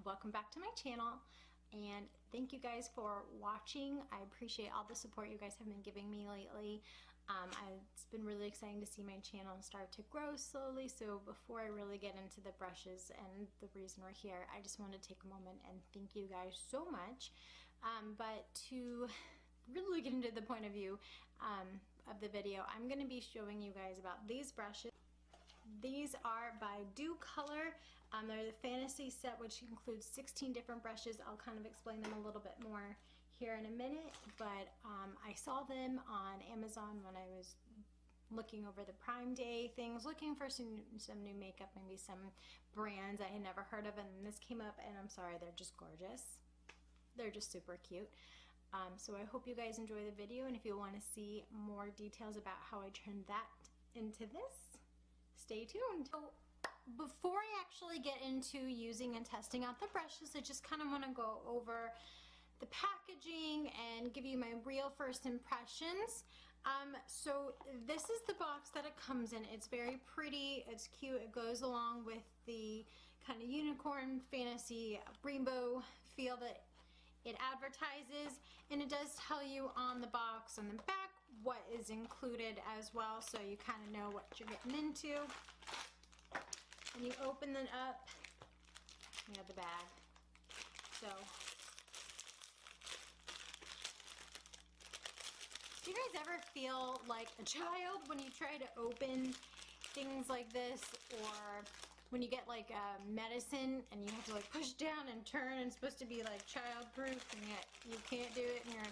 welcome back to my channel, and thank you guys for watching. I appreciate all the support you guys have been giving me lately. It's been really exciting to see my channel start to grow slowly. So before I really get into the brushes and the reason we're here, I just want to take a moment and thank you guys so much. But to really get into the point of view of the video, I'm going to be showing you guys about these brushes. These are by DOCOLORS. They're the Fantasy set, which includes 16 different brushes. I'll kind of explain them a little bit more here in a minute, but I saw them on Amazon when I was looking over the Prime Day things, looking for some new makeup, maybe some brands I had never heard of, and this came up, and I'm sorry, they're just gorgeous. They're just super cute. So I hope you guys enjoy the video, and if you want to see more details about how I turned that into this, stay tuned. So before I actually get into using and testing out the brushes, I just kind of want to go over the packaging and give you my real first impressions. So this is the box that it comes in. It's very pretty, it's cute, it goes along with the kind of unicorn fantasy rainbow feel that it advertises, and it does tell you on the box on the back what is included as well, so you kind of know what you're getting into. And you open it up, you have the bag. So do you guys ever feel like a child when you try to open things like this, or when you get like medicine and you have to like push down and turn, and it's supposed to be like child proof, and yet you can't do it, and you're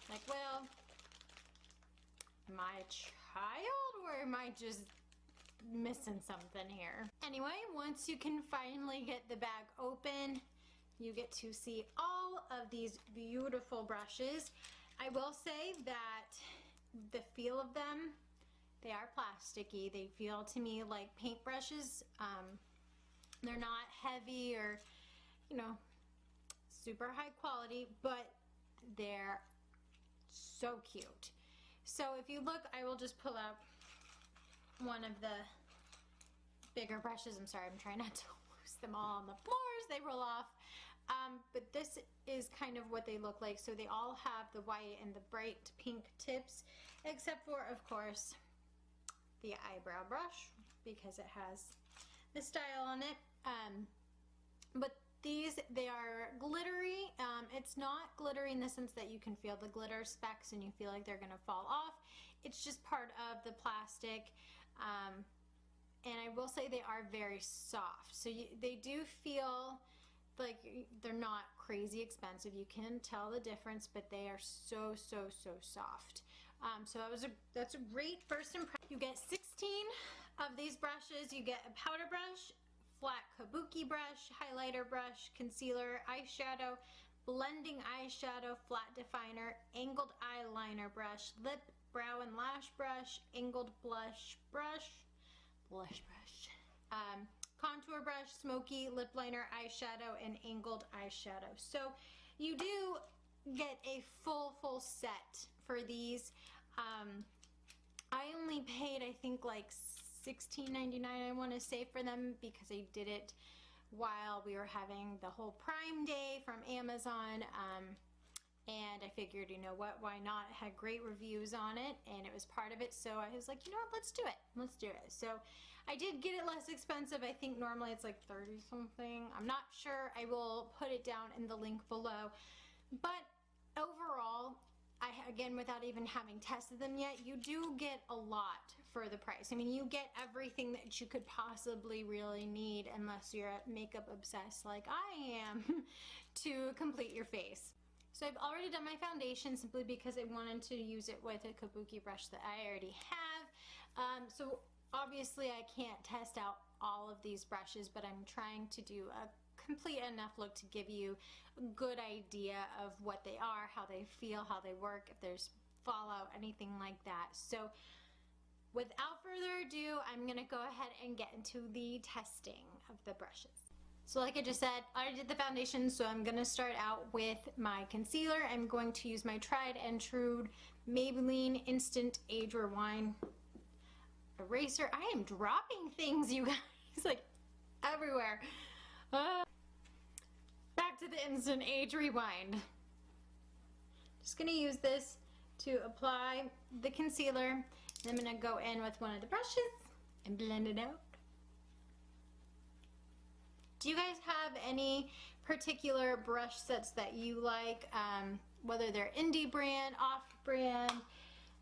like, well, am I a child or am I just missing something here? Anyway, once you can finally get the bag open, you get to see all of these beautiful brushes. I will say that the feel of them, they are plasticky. They feel to me like paint brushes. They're not heavy or, you know, super high quality, but they're so cute. So if you look, I will just pull out one of the bigger brushes. I'm sorry, I'm trying not to lose them all on the floors. They roll off. But this is kind of what they look like. So they all have the white and the bright pink tips, except for, of course, the eyebrow brush, because it has the style on it. But these, they are glittery. It's not glittery in the sense that you can feel the glitter specks and you feel like they're gonna fall off. It's just part of the plastic. And I will say they are very soft. So they do feel like they're not crazy expensive. You can tell the difference, but they are so soft. So that's a great first impression. You get 16 of these brushes. You get a powder brush, flat kabuki brush, highlighter brush, concealer, eyeshadow, blending eyeshadow, flat definer, angled eyeliner brush, lip, brow and lash brush, angled blush brush, contour brush, smoky lip liner, eyeshadow, and angled eyeshadow. So you do get a full set for these. I only paid, I think, like $16.99 I want to say for them, because I did it while we were having the whole Prime Day from Amazon, and I figured, you know what, why not? It had great reviews on it, and it was part of it, so I was like, you know what, let's do it. So I did get it less expensive. I think normally it's like 30 something. I'm not sure. I will put it down in the link below. But overall, again, without even having tested them yet, you do get a lot for the price. I mean, you get everything that you could possibly really need, unless you're makeup obsessed like I am, to complete your face. So I've already done my foundation simply because I wanted to use it with a kabuki brush that I already have. So obviously I can't test out all of these brushes, but I'm trying to do a complete enough look to give you a good idea of what they are, how they feel, how they work, if there's fallout, anything like that. So without further ado, I'm gonna go ahead and get into the testing of the brushes. So like I just said, I already did the foundation, so I'm gonna start out with my concealer. I'm going to use my tried and true Maybelline Instant Age Rewind eraser. I am dropping things, you guys, like everywhere. instant age rewind. Just gonna use this to apply the concealer, and I'm gonna go in with one of the brushes and blend it out. Do you guys have any particular brush sets that you like, whether they're indie brand, off-brand,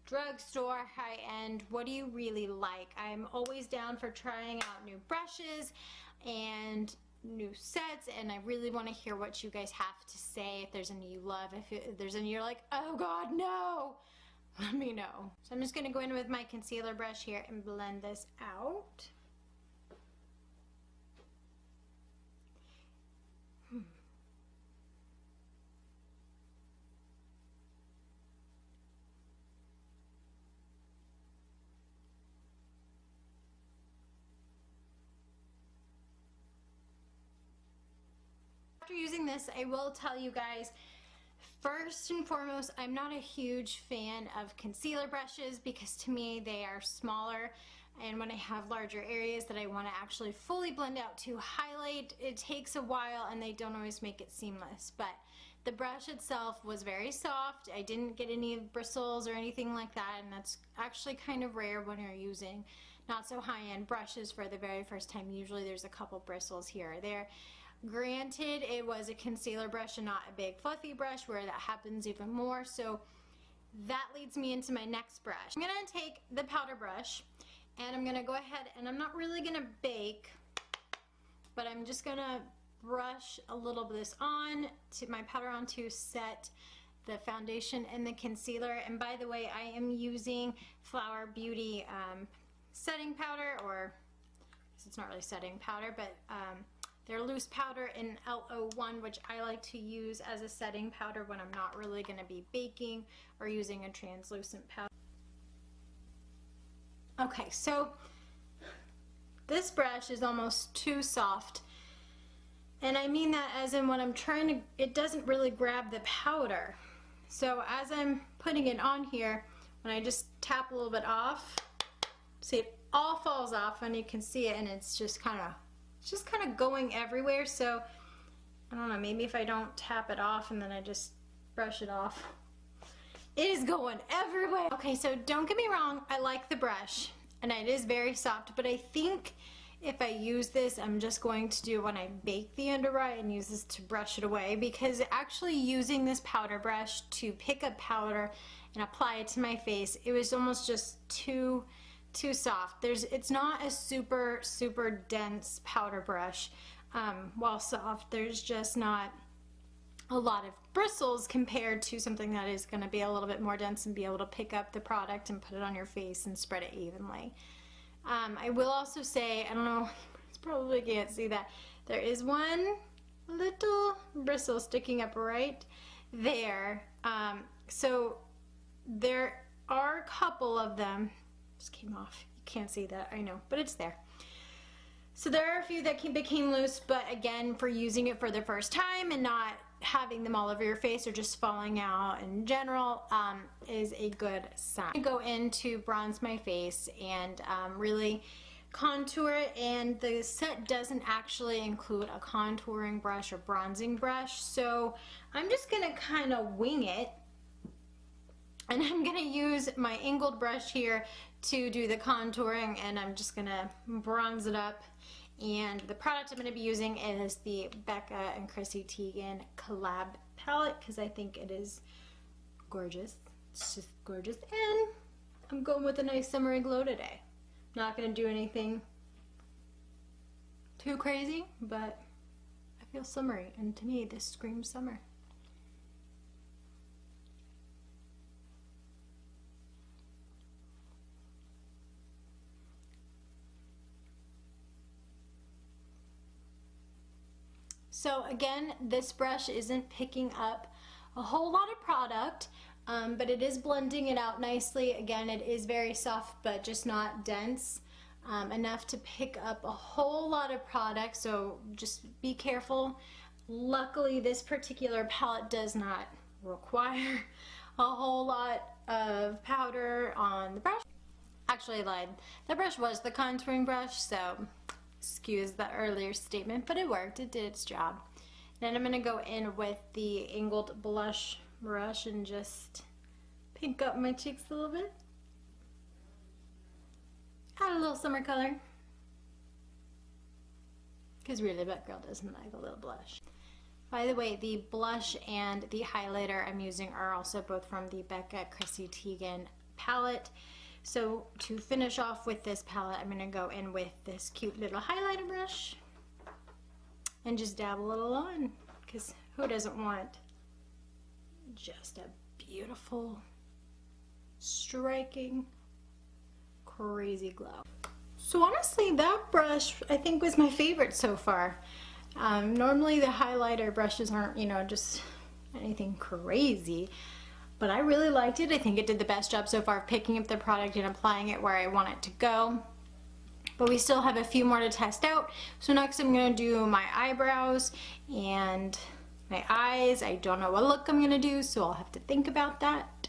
drugstore, high-end? What do you really like? I'm always down for trying out new brushes and new sets, and I really want to hear what you guys have to say. If there's any you love, if there's any you're like, oh god, no, let me know. So I'm just going to go in with my concealer brush here and blend this out. After using this, I will tell you guys, first and foremost, I'm not a huge fan of concealer brushes because to me they are smaller, and when I have larger areas that I want to actually fully blend out to highlight, it takes a while and they don't always make it seamless. But the brush itself was very soft. I didn't get any bristles or anything like that, and that's actually kind of rare when you're using not so high-end brushes for the very first time. Usually there's a couple bristles here or there. Granted, it was a concealer brush and not a big fluffy brush where that happens even more, so that leads me into my next brush. I'm going to take the powder brush and I'm going to go ahead, and I'm not really going to bake, but I'm just going to brush a little bit of this on to my powder on to set the foundation and the concealer. And by the way, I am using Flower Beauty setting powder, or it's not really setting powder, but their loose powder in L01, which I like to use as a setting powder when I'm not really going to be baking or using a translucent powder. Okay, so this brush is almost too soft, and I mean that as in when I'm trying to, it doesn't really grab the powder. So as I'm putting it on here, when I just tap a little bit off, see, it all falls off and you can see it, and it's just kind of going everywhere. So I don't know, maybe if I don't tap it off and then I just brush it off, it is going everywhere. Okay, so don't get me wrong, I like the brush and it is very soft, but I think if I use this, I'm just going to do when I bake the under eye and use this to brush it away, because actually using this powder brush to pick up powder and apply it to my face, it was almost just too soft. It's not a super dense powder brush. While soft, there's just not a lot of bristles compared to something that is going to be a little bit more dense and be able to pick up the product and put it on your face and spread it evenly. I will also say, I don't know, you probably can't see that, there is one little bristle sticking up right there. So there are a couple of them. Just came off. You can't see that, I know, but it's there. So there are a few that became loose, but again, for using it for the first time and not having them all over your face or just falling out in general, is a good sign. I go in to bronze my face and really contour it, and the set doesn't actually include a contouring brush or bronzing brush, so I'm just gonna kind of wing it. And I'm going to use my angled brush here to do the contouring, and I'm just going to bronze it up. And the product I'm going to be using is the Becca and Chrissy Teigen collab palette, because I think it is gorgeous. It's just gorgeous. And I'm going with a nice summery glow today. Not going to do anything too crazy, but I feel summery, and to me this screams summer. So again, this brush isn't picking up a whole lot of product, but it is blending it out nicely. Again, it is very soft, but just not dense enough to pick up a whole lot of product, so just be careful. Luckily, this particular palette does not require a whole lot of powder on the brush. Actually, I lied. The brush was the contouring brush, so excuse the earlier statement, but it worked. It did its job. Then I'm going to go in with the angled blush brush and just pink up my cheeks a little bit. Add a little summer color. Because really, that girl doesn't like a little blush. By the way, the blush and the highlighter I'm using are also both from the Becca Chrissy Teigen palette. So to finish off with this palette, I'm going to go in with this cute little highlighter brush and just dab a little on, because who doesn't want just a beautiful, striking, crazy glow. So honestly, that brush I think was my favorite so far. Normally the highlighter brushes aren't, you know, just anything crazy, but I really liked it. I think it did the best job so far of picking up the product and applying it where I want it to go. But we still have a few more to test out. So next I'm going to do my eyebrows and my eyes. I don't know what look I'm going to do, so I'll have to think about that.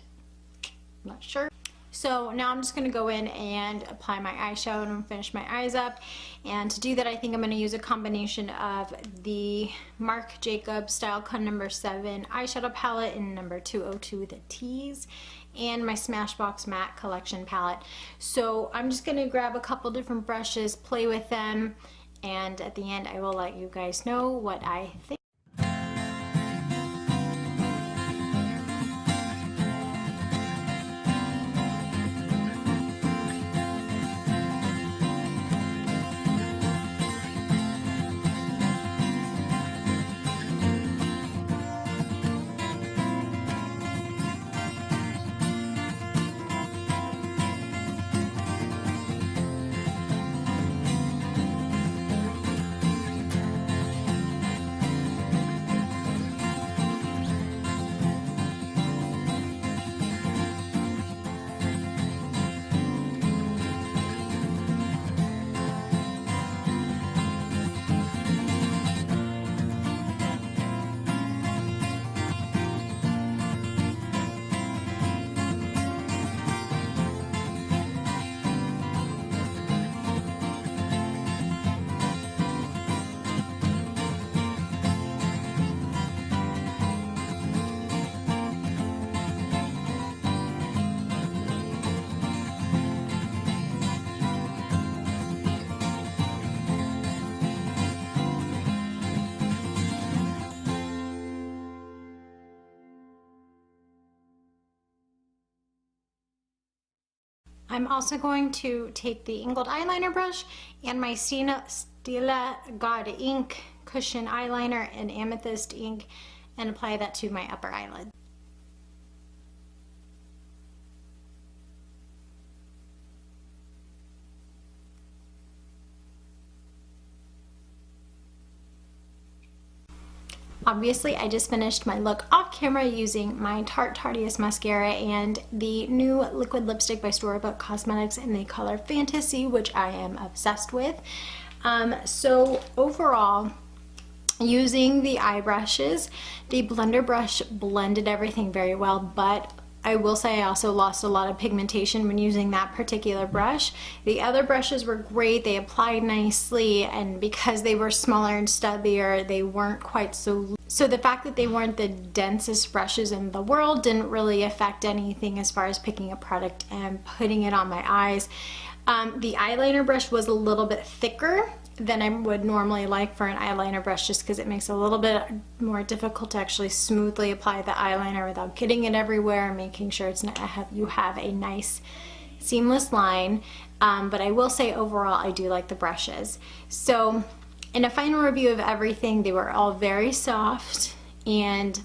I'm not sure. So now I'm just going to go in and apply my eyeshadow and finish my eyes up. And to do that, I think I'm going to use a combination of the Marc Jacobs Style Con number 7 eyeshadow palette in number 202, the Tease, and my Smashbox Matte Collection palette. So I'm just going to grab a couple different brushes, play with them, and at the end I will let you guys know what I think. I'm also going to take the angled eyeliner brush and my Stila God ink cushion eyeliner and Amethyst ink and apply that to my upper eyelid. Obviously, I just finished my look off camera using my Tarte Tartiest mascara and the new liquid lipstick by Storybook Cosmetics in the color Fantasy, which I am obsessed with. So overall, using the eye brushes, the blender brush blended everything very well, but I will say I also lost a lot of pigmentation when using that particular brush. The other brushes were great, they applied nicely, and because they were smaller and stubbier, they weren't quite so... So the fact that they weren't the densest brushes in the world didn't really affect anything as far as picking a product and putting it on my eyes. The eyeliner brush was a little bit thicker than I would normally like for an eyeliner brush, just because it makes it a little bit more difficult to actually smoothly apply the eyeliner without getting it everywhere, making sure it's not, you have a nice seamless line. But I will say overall I do like the brushes. So in a final review of everything, they were all very soft and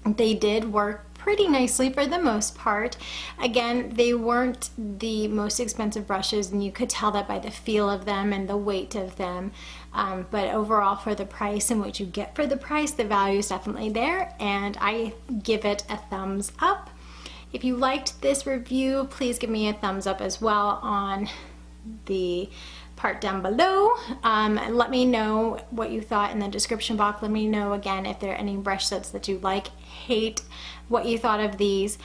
they did work pretty nicely for the most part. Again, they weren't the most expensive brushes, and you could tell that by the feel of them and the weight of them. But overall, for the price and what you get for the price, the value is definitely there, and I give it a thumbs up. If you liked this review, please give me a thumbs up as well on the part down below. Let me know what you thought in the description box. Let me know again if there are any brush sets that you like, hate, what you thought of these.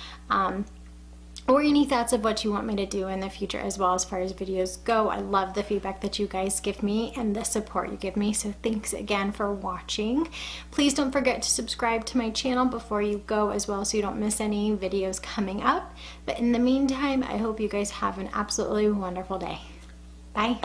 or any thoughts of what you want me to do in the future as well as far as videos go. I love the feedback that you guys give me and the support you give me, so thanks again for watching. Please don't forget to subscribe to my channel before you go as well so you don't miss any videos coming up. But in the meantime, I hope you guys have an absolutely wonderful day. Bye.